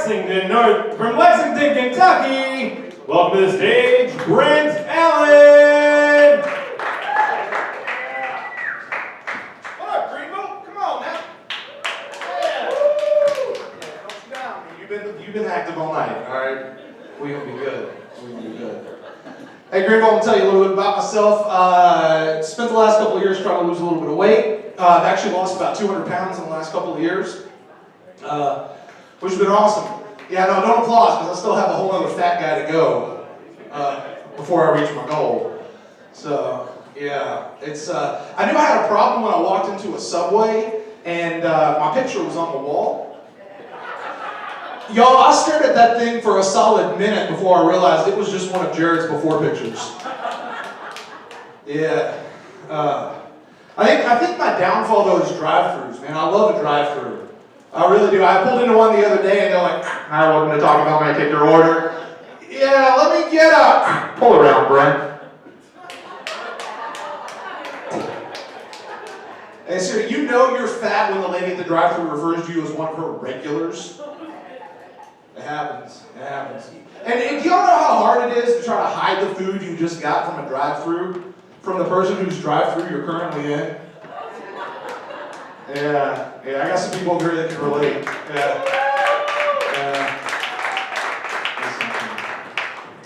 From Lexington, Kentucky, welcome to the stage, Brent Allen. What up, Greenville? Come on now. Yeah. Don't sit down. You've been active all night, all right? We're gonna be good. We're gonna be good. Hey, Greenville, I'm gonna tell you a little bit about myself. Spent the last couple of years trying to lose a little bit of weight. I've actually lost about 200 pounds in the last couple of years, which has been awesome. Yeah, no, don't applaud, because I still have a whole other fat guy to go before I reach my goal. So, yeah, it's, I knew I had a problem when I walked into a Subway, and my picture was on the wall. Y'all, I stared at that thing for a solid minute before I realized it was just one of Jared's before pictures. Yeah. I think my downfall, though, is drive-thrus, man. I love a drive-thru. I really do. I pulled into one the other day and they're like, "Hi, welcome to Taco Bell. May I take your order?" "Yeah, let me get a..." "Pull around, Brent." And so you know you're fat when the lady at the drive-thru refers to you as one of her regulars. It happens. It happens. And do y'all know how hard it is to try to hide the food you just got from a drive-thru from the person whose drive-thru you're currently in? Yeah, I got some people over here that can relate. Yeah.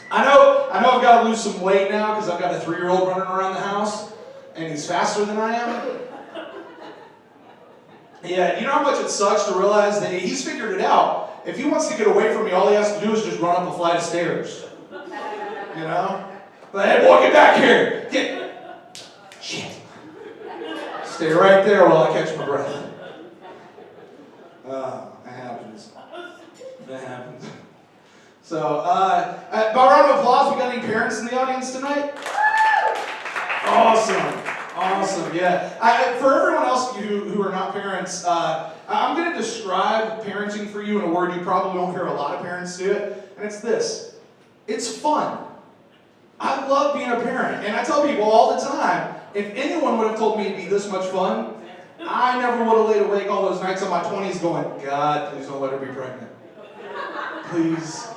I know I've got to lose some weight now because I've got a 3-year-old running around the house, and he's faster than I am. Yeah, you know how much it sucks to realize that he's figured it out. If he wants to get away from me, all he has to do is just run up a flight of stairs. You know? Like, "Hey, boy, get back here! Get..." Shit. Stay right there while I catch my breath. That happens. That happens. So, by round of applause, we got any parents in the audience tonight? Awesome, yeah. For everyone else of you who are not parents, I'm going to describe parenting for you in a word you probably won't hear a lot of parents do it, and it's this. It's fun. I love being a parent, and I tell people all the time, if anyone would have told me it'd be this much fun, I never would have laid awake all those nights in my 20s going, "God, please don't let her be pregnant. Please."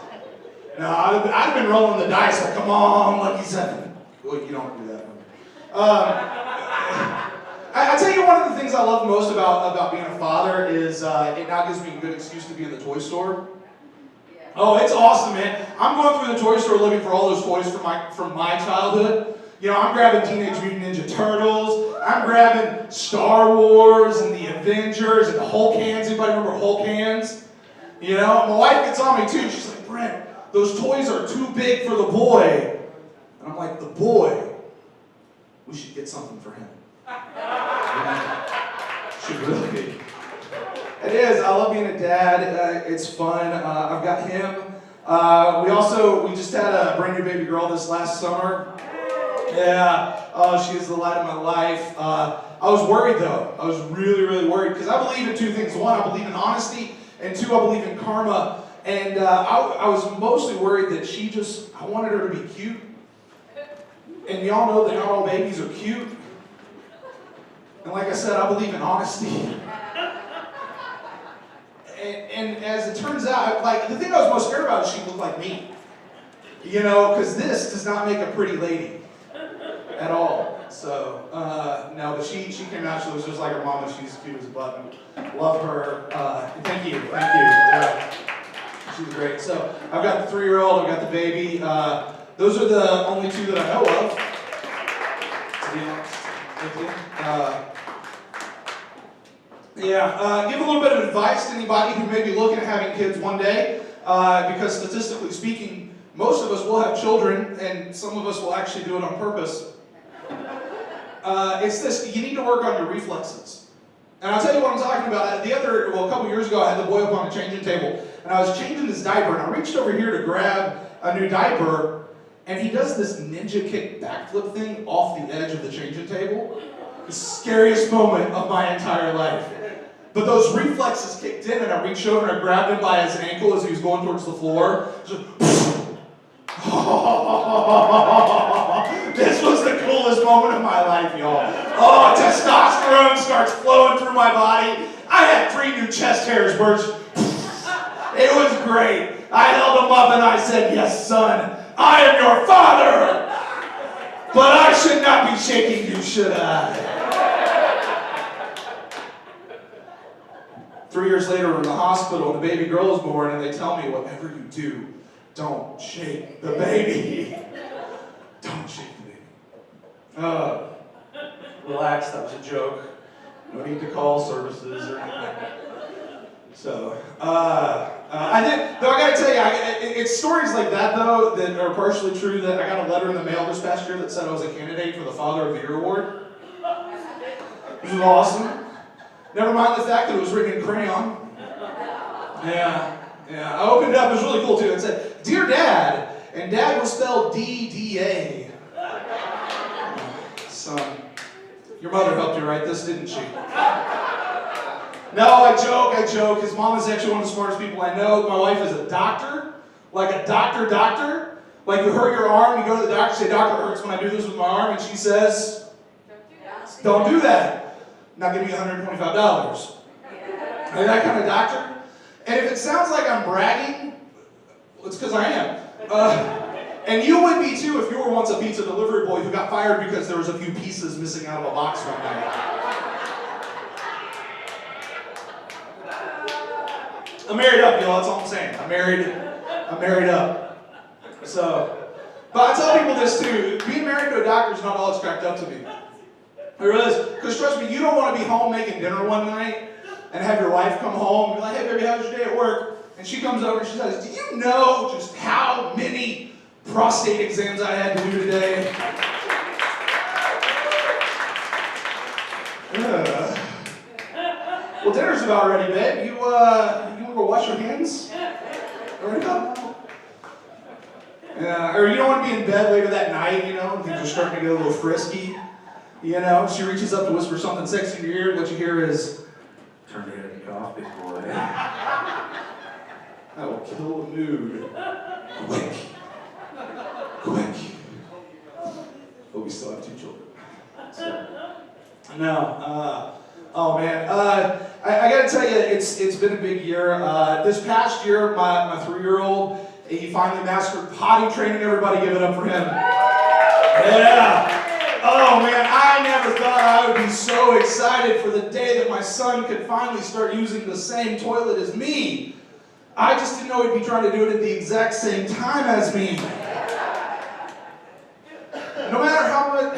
No, I'd have been rolling the dice like, "Come on, lucky 7. Well, you don't do that. I tell you, one of the things I love most about being a father is it now gives me a good excuse to be in the toy store. Oh, it's awesome, man. I'm going through the toy store looking for all those toys from my childhood. You know, I'm grabbing Teenage Mutant Ninja Turtles, I'm grabbing Star Wars and the Avengers and the Hulk hands. Anybody remember Hulk hands? You know, my wife gets on me too. She's like, "Brent, those toys are too big for the boy." And I'm like, "The boy? We should get something for him." Should really be. It is. I love being a dad. It's fun. I've got him. We just had a brand new baby girl this last summer. Yeah. Oh, she is the light of my life. I was worried though. I was really, really worried because I believe in 2 things. 1, I believe in honesty, and 2, I believe in karma. And I was mostly worried that I wanted her to be cute. And y'all know that not all babies are cute. And like I said, I believe in honesty. And as it turns out, like, the thing I was most scared about is she looked like me. You know, because this does not make a pretty lady at all. So, no, but she came out, she looks just like her mama. She's cute as a button. Love her. Thank you. Yeah. She's great. So, I've got the 3-year-old, I've got the baby. Those are the only 2 that I know of, to be honest with you. Give a little bit of advice to anybody who may be looking at having kids one day, because statistically speaking, most of us will have children, and some of us will actually do it on purpose. It's this: you need to work on your reflexes. And I'll tell you what I'm talking about. A couple years ago, I had the boy up on a changing table, and I was changing his diaper, and I reached over here to grab a new diaper, and he does this ninja kick backflip thing off the edge of the changing table. The scariest moment of my entire life. But those reflexes kicked in, and I reached over and I grabbed him by his ankle as he was going towards the floor. This was the coolest moment of my life, y'all. Oh, testosterone starts flowing through my body. I had 3 new chest hairs burst. It was great. I held him up and I said, "Yes, son, I am your father. But I should not be shaking you, should I?" 3 years later, we're in the hospital and the baby girl is born, and they tell me, "Whatever you do, don't shake the baby." Don't shake the baby. Relax, that was a joke. No need to call services or anything. So, I gotta tell you, it's stories like that, though, that are partially true. That I got a letter in the mail this past year that said I was a candidate for the Father of the Year award. Which was awesome. Never mind the fact that it was written in crayon. Yeah. I opened it up, it was really cool too. It said, "Dear Dad," and Dad was spelled D-D-A. Son, your mother helped you write this, didn't she? No, I joke. His mom is actually one of the smartest people I know. My wife is a doctor, like a doctor. Like you hurt your arm, you go to the doctor, say, "Doctor, it hurts when I do this with my arm," and she says, "Don't do that. Now give me $125. Are you that kind of doctor? And if it sounds like I'm bragging, it's because I am. And you would be too if you were once a pizza delivery boy who got fired because there was a few pieces missing out of a box one night. I'm married up, y'all, that's all I'm saying. I'm married up. So, but I tell people this too, being married to a doctor is not all it's cracked up to be. It really is. Because trust me, you don't want to be home making dinner one night and have your wife come home and be like, "Hey baby, how's your day at work?" And she comes over and she says, "Do you know just how many prostate exams I had to do today?" Well, dinner's about ready, babe. You want to go wash your hands? Ready up? Yeah, or you don't want to be in bed later that night, and things are starting to get a little frisky. She reaches up to whisper something sexy in your ear, and what you hear is, "Turn the heavy coffee, boy." That will kill the mood. Quick. But we still have 2 children. So, no. Oh man. I gotta tell you, it's been a big year. This past year, my 3-year-old, he finally mastered potty training. Everybody give it up for him. Yeah. Oh man, I never thought I would be so excited for the day that my son could finally start using the same toilet as me. I just didn't know he'd be trying to do it at the exact same time as me. No matter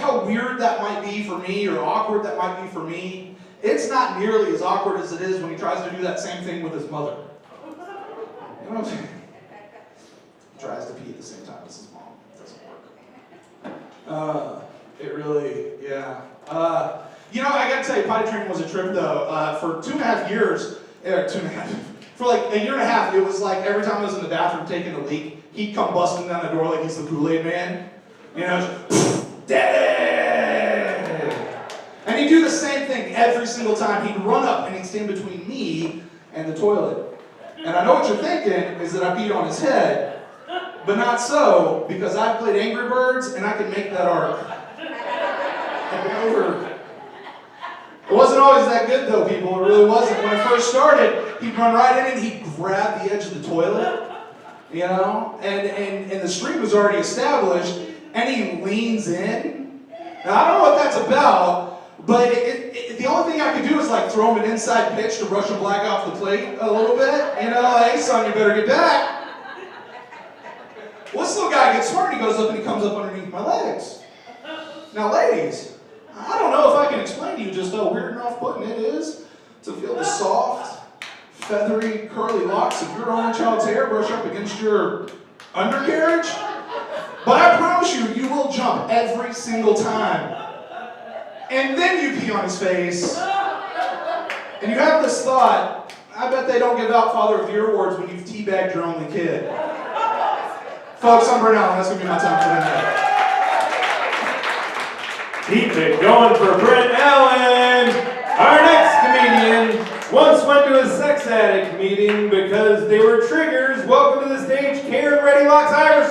how weird that might be for me or awkward that might be for me, it's not nearly as awkward as it is when he tries to do that same thing with his mother. You know what I'm saying? He tries to pee at the same time as his mom. It doesn't work. It really, yeah. I gotta tell you, potty training was a trip though. For 2.5 years, for like a year and a half, it was like every time I was in the bathroom taking a leak, he'd come busting down the door like he's the Kool-Aid man. Just, "Daddy!" And he'd do the same thing every single time. He'd run up and he'd stand between me and the toilet. And I know what you're thinking is that I peed on his head, but not so, because I've played Angry Birds and I can make that arc. Over. It wasn't always that good though, people. It really wasn't. When I first started, he'd run right in and he'd grab the edge of the toilet, and the stream was already established, and he leans in. Now I don't know what that's about, but the only thing I could do is like throw him an inside pitch to Russian black off the plate a little bit. "Hey son, you better get back." Well, this little guy gets smart and he goes up and he comes up underneath my legs. Now ladies, I don't know if I can explain to you just how weird and off-putting it is to feel the soft, feathery, curly locks of your own child's hair brush up against your undercarriage. But I promise you, you will jump every single time. And then you pee on his face. And you have this thought, I bet they don't give out Father of the Year awards when you've teabagged your only kid. Folks, I'm Brent Allen. That's going to be my time for tonight. Keep it going for Brent Allen. Our next comedian once went to a sex addict meeting because they were triggers. Welcome to the stage, Karen Ready Locks Iverson.